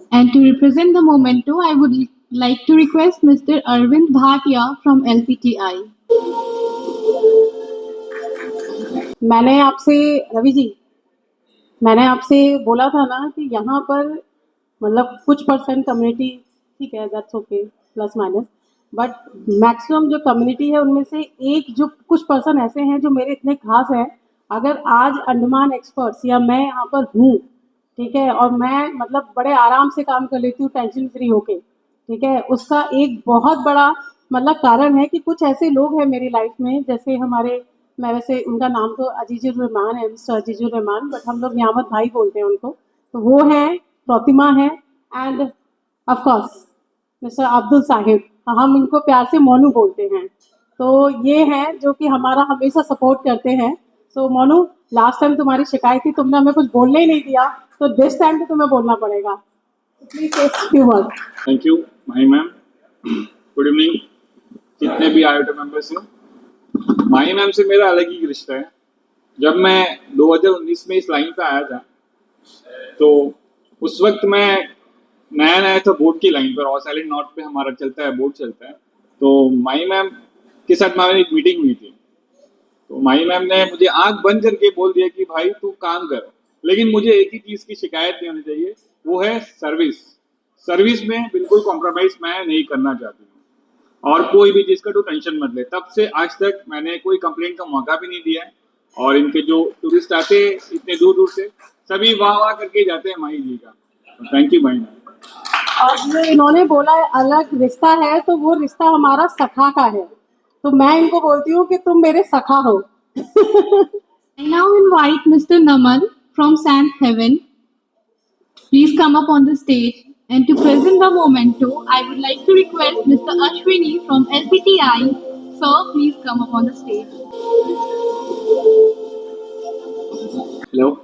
And to represent the memento, I would like to request Mr. Arvind Bhatia from LPTI. मैंने आपसे रवि जी, मैंने आपसे बोला था ना कि यहाँ पर मतलब कुछ परसेंट कम्युनिटी, ठीक है, that's okay, plus minus, but maximum जो कम्युनिटी है उनमें से एक जो कुछ पर्सन ऐसे हैं जो मेरे इतने खास हैं। अगर आज अंडमान एक्सपर्ट्स या मैं यहाँ पर हूँ, ठीक है, और मैं मतलब बड़े आराम से काम कर लेती हूँ टेंशन फ्री होके, ठीक है, उसका एक बहुत बड़ा मतलब कारण है कि कुछ ऐसे लोग हैं मेरी लाइफ में, जैसे हमारे, मैं वैसे उनका नाम तो अजीजुर रहमान है, मिस्टर अजीजुर रहमान, बट हम लोग नियामत भाई बोलते हैं उनको। तो वो हैं, प्रतिमा है, end of course mister Abdul Sahib, हम इनको प्यार से मोनू बोलते हैं। तो ये हैं जो कि हमारा हमेशा सपोर्ट करते हैं। सो मोनू, लास्ट टाइम तुम्हारी शिकायत थी, तुमने हमें कुछ बोलने ही नहीं दिया, तो दिस टाइम तो तुम्हें बोलना पड़ेगा। प्लीज से few word. Thank you Mahi ma'am. Good evening जितने भी आयोटा मेंबर्स हैं। माही मैम से मेरा अलग ही रिश्ता है। जब मैं 2019 में इस लाइन पे आया था तो उस वक्त मैं नया नया था बोर्ड की लाइन पर, और साइलेंट नॉट पे हमारा चलता है, बोर्ड चलता है। तो माही मैम के साथ हमारी एक मीटिंग हुई थी, तो माही मैम ने मुझे आंख बंद करके बोल दिया कि भाई तू काम कर, लेकिन मुझे एक ही चीज़ की शिकायत नहीं होनी चाहिए, वो है सर्विस। सर्विस में बिल्कुल कॉम्प्रोमाइज़ मैं नहीं करना चाहती हूँ, और कोई भी चीज़ का तो टेंशन मत ले। तब से आज तक मैंने कोई कंप्लेंट का मौका भी नहीं दिया है, और इनके जो टूरिस्ट आते हैं इतने दूर दूर से, सभी वाह वाह करके जाते हैं माही जी का। Thank you Mahi ma'am. और जो इन्होंने बोला है अलग रिश्ता है, तो वो रिश्ता हमारा सखा का है, तो मैं इनको बोलती हूँ कि तुम मेरे सखा हो। I now invite Mr. Naman from Sant Heaven. Please come up on the stage, and to present the memento, I would like to request Mr. Ashwini from LPTI. Sir, please come up on the stage. Hello.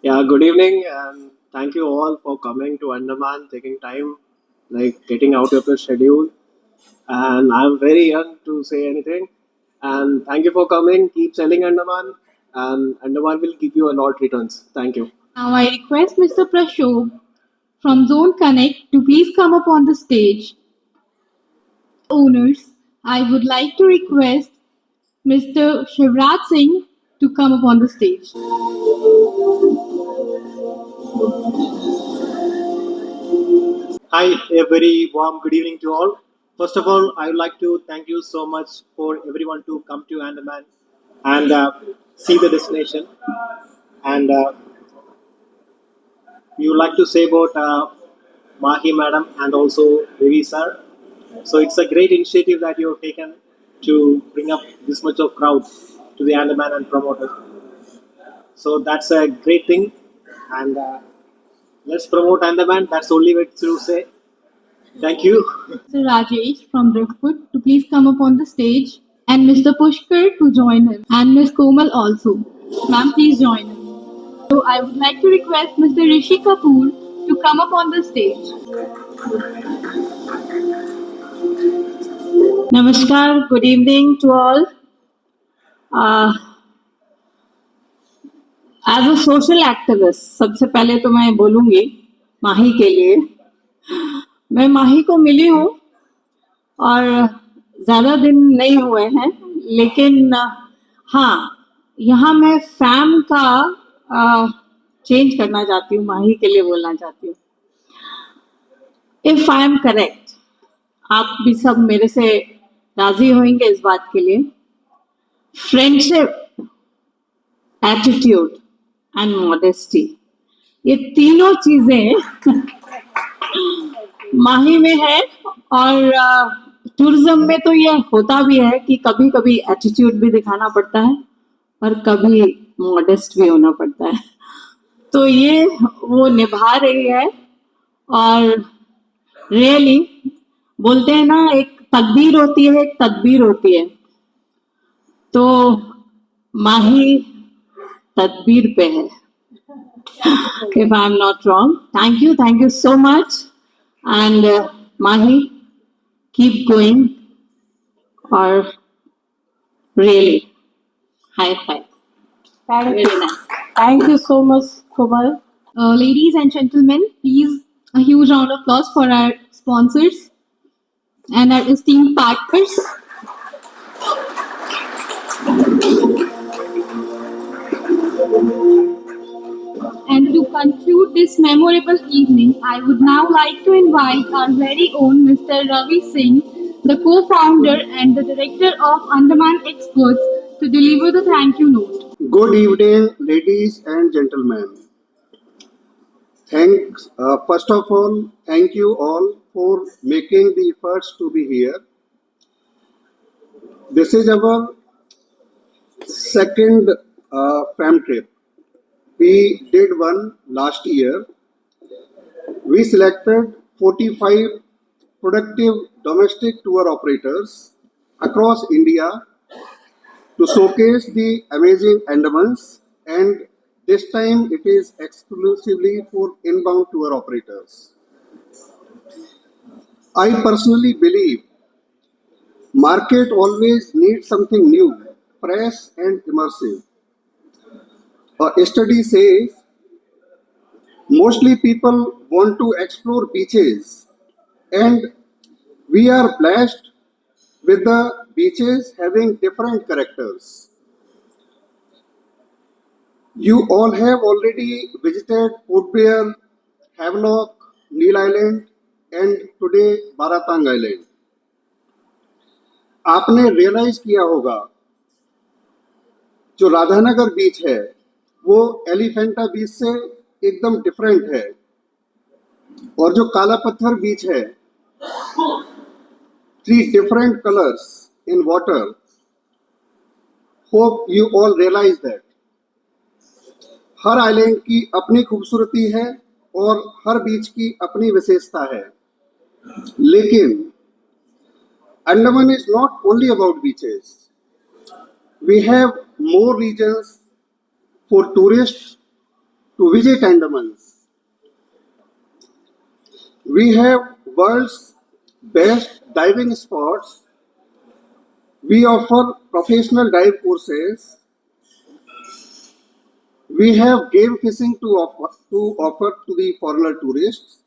Yeah, good evening, and thank you all for coming to Andaman, taking time, like getting out of your schedule. And I'm very young to say anything. And thank you for coming. Keep selling Andaman, and Andaman will give you a lot returns. Thank you. Now I request Mr. Prashov from Zone Connect to please come up on the stage. Owners, I would like to request Mr. Shivraj Singh to come up on the stage. Hi, a very warm good evening to all. First of all, I would like to thank you so much for everyone to come to Andaman and see the destination. And we would like to say about Mahi madam and also Ravi sir. So it's a great initiative that you have taken to bring up this much of crowd to the Andaman and promote it. So that's a great thing, and let's promote Andaman. That's the only way to say. Thank you. Mr. Rajesh from Driftwood to please come up on the stage, and Mr. Pushkar to join him, and Ms. Komal also. Ma'am, please join him. So I would like to request Mr. Rishi Kapoor to come up on the stage. Namaskar, good evening to all. As a social activist सबसे पहले तो मैं बोलूंगी माही के लिए, मैं माही को मिली हूँ और ज़्यादा दिन नहीं हुए हैं, लेकिन हाँ, यहाँ मैं फैम का चेंज करना चाहती हूँ, माही के लिए बोलना चाहती हूँ। इफ आई एम करेक्ट, आप भी सब मेरे से राजी होंगे इस बात के लिए, फ्रेंडशिप, एटीट्यूड एंड मॉडेस्टी, ये तीनों चीजें माही में है। और टूरिज्म में तो ये होता भी है कि कभी कभी एटीट्यूड भी दिखाना पड़ता है और कभी मॉडेस्ट भी होना पड़ता है, तो ये वो निभा रही है। और रियली बोलते हैं ना, एक तकदीर होती है, एक तदबीर होती है, तो माही तदबीर पे है, if I'm not wrong. Thank you so much, and Mahi, keep going, or really, high five. Very nice. Thank you so much, Komal. Ladies and gentlemen, please a huge round of applause for our sponsors and our esteemed partners. And to conclude this memorable evening, I would now like to invite our very own Mr. Ravi Singh, the co-founder and the director of Andaman Experts, to deliver the thank you note. Good evening, ladies and gentlemen. Thanks. First of all, thank you all for making the efforts to be here. This is our second fam trip. We did one last year. We selected 45 productive domestic tour operators across India to showcase the amazing Andamans, and this time it is exclusively for inbound tour operators. I personally believe market always needs something new, fresh and immersive. A study says mostly people want to explore beaches, and we are blessed with the beaches having different characters. You all have already visited Port Blair, Havelock, Neil Island and today Baratang Island. आपने realise किया होगा जो राधानगर बीच है वो एलिफेंटा बीच से एकदम different है, और जो काला पत्थर बीच है 3 different colors in water. Hope you all realize that. Her island की अपनी खूबसूरती है और हर बीच की अपनी विशेषता है, लेकिन Andaman is not only about beaches. We have more regions for tourists to visit Andamans. We have world's best diving spots. We offer professional dive courses. We have game fishing to offer to the foreigner tourists.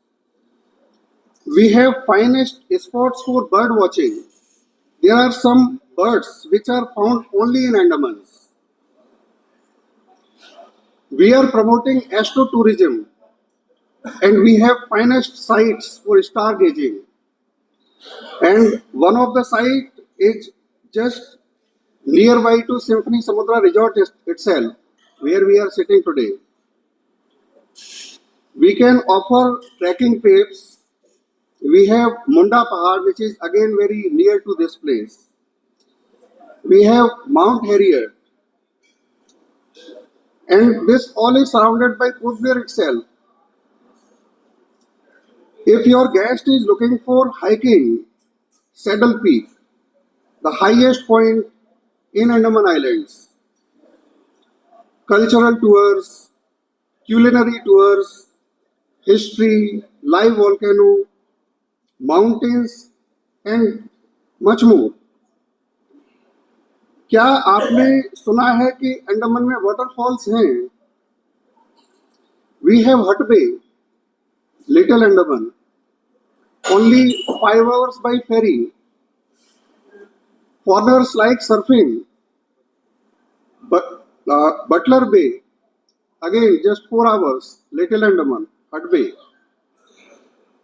We have finest spots for bird watching. There are some birds which are found only in Andamans. We are promoting astrotourism, and we have finest sites for stargazing. And one of the sites is just nearby to Symphony Samudra Resort itself, where we are sitting today. We can offer trekking trips. We have Munda Pahad, which is again very near to this place. We have Mount Harriet. And this all is surrounded by Port Blair itself. If your guest is looking for hiking, Saddle Peak, the highest point in Andaman Islands, cultural tours, culinary tours, history, live volcano, mountains, and much more. क्या आपने सुना है कि अंडमान में waterfalls हैं? We have Hut Bay, Little Andaman, only 5 hours by ferry. Foreigners like surfing. But Butler Bay, again just 4 hours, Little Andaman, Hut Bay.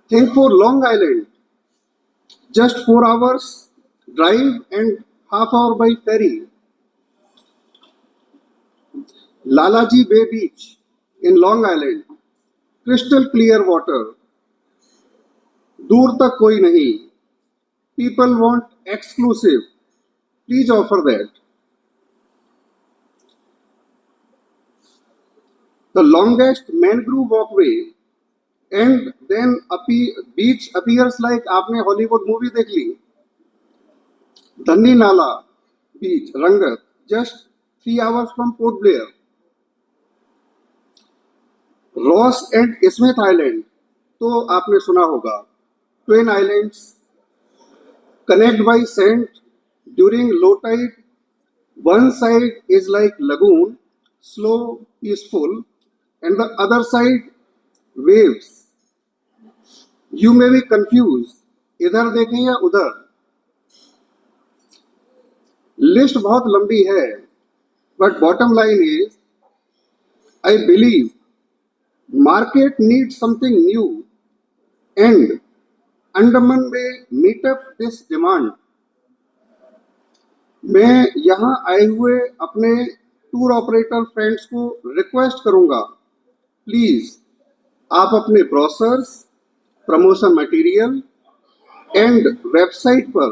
Think for Long Island, just 4 hours drive and half hour by ferry. Lalaji Bay Beach in Long Island, crystal clear water. दूर तक कोई नहीं. People want exclusive. Please offer that. The longest mangrove walkway, and then beach appears like आपने Hollywood movie देख ली. धन्नी नाला बीच, रंगत, just 3 hours from Port Blair. Ross and Smith island तो आपने सुना होगा. Twin islands connect by sand during low tide. One side is like lagoon, slow, peaceful, and the other side waves. You may be confused, इधर देखें या उधर. List बहुत लंबी है, but bottom line is, I believe market needs something new, and Andaman में meet up this demand. मैं यहाँ आए हुए अपने टूर ऑपरेटर फ्रेंड्स को रिक्वेस्ट करूंगा, प्लीज आप अपने brochures, promotion material and website पर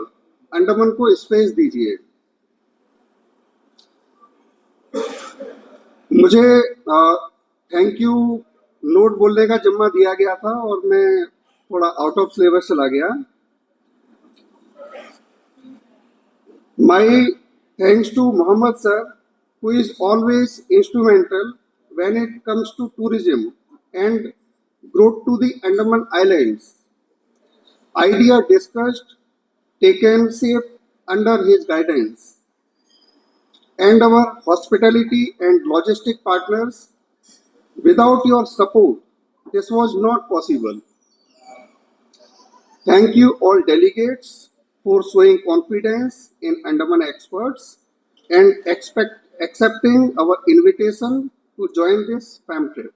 अंडमान को स्पेस दीजिए. मुझे थैंक यू नोट बोलने का जिम्मा दिया गया था और मैं थोड़ा आउट ऑफ सिलेबस चला गया. My thanks to Mohammed sir, who is always instrumental when it comes to tourism and growth to the Andaman Islands. Idea discussed, taken shape under his guidance. And our hospitality and logistic partners, without your support, this was not possible. Thank you all delegates for showing confidence in Andaman experts and accepting our invitation to join this FAM trip.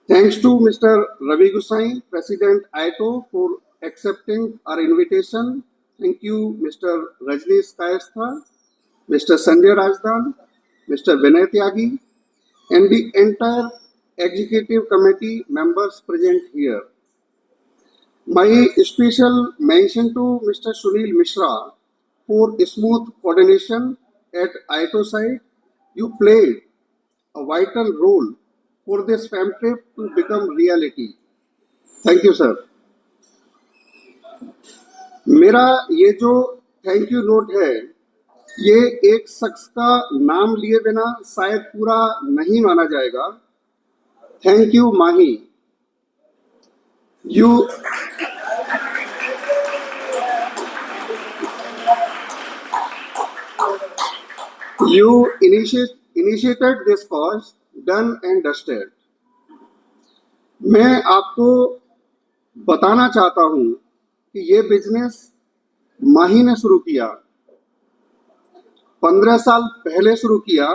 Thanks to Mr. Ravi Gosai, President AITO, for accepting our invitation. Thank you Mr. Rajneesh Kayastha, Mr. Sanjay Rajdan, Mr. Vinay Tyagi, and the entire executive committee members present here. My special mention to Mr. Sunil Mishra for smooth coordination at AITO site. You played a vital role for this FAM trip to become reality. Thank you, sir. मेरा ये जो thank you note है, ये एक शख्स का नाम लिए बिना शायद पूरा नहीं माना जाएगा. Thank you Mahi. You initiated this cause, done and dusted. मैं आपको बताना चाहता हूं कि ये बिजनेस माही ने शुरू किया, 15 साल पहले शुरू किया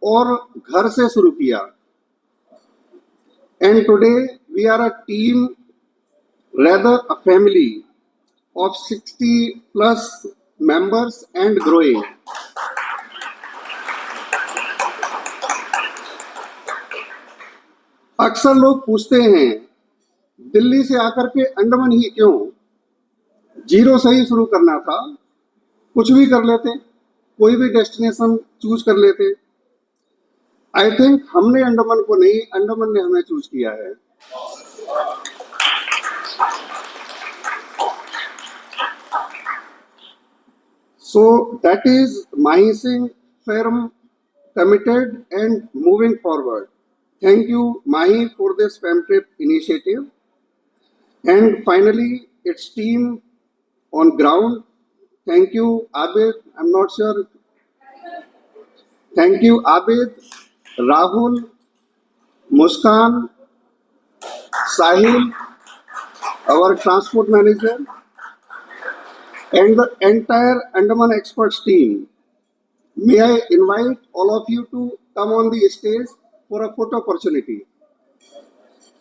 और घर से शुरू किया. And today we are a team, rather a family of 60 plus members and growing. अक्सर लोग पूछते हैं दिल्ली से आकर के अंडमान ही क्यों? जीरो से ही शुरू करना था, कुछ भी कर लेते, कोई भी डेस्टिनेशन चूज कर लेते. आई थिंक हमने अंडमान को नहीं, अंडमान ने हमें चूज किया है. So that is Mahi Singh firm, committed and moving forward. Thank you, Mahi, for this FAMTRIP initiative. And finally, its team on ground. Thank you, Abid. I'm not sure. Thank you, Abid, Rahul, Muskan, Sahil, our transport manager, and the entire Andaman Experts team. May I invite all of you to come on the stage for a photo opportunity.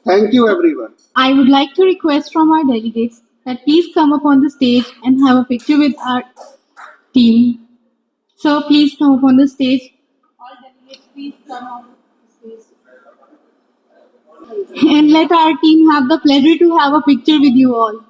Thank you, everyone. I would like to request from our delegates that please come up on the stage and have a picture with our team. So please come up on the stage. All delegates, please come on the stage. And let our team have the pleasure to have a picture with you all.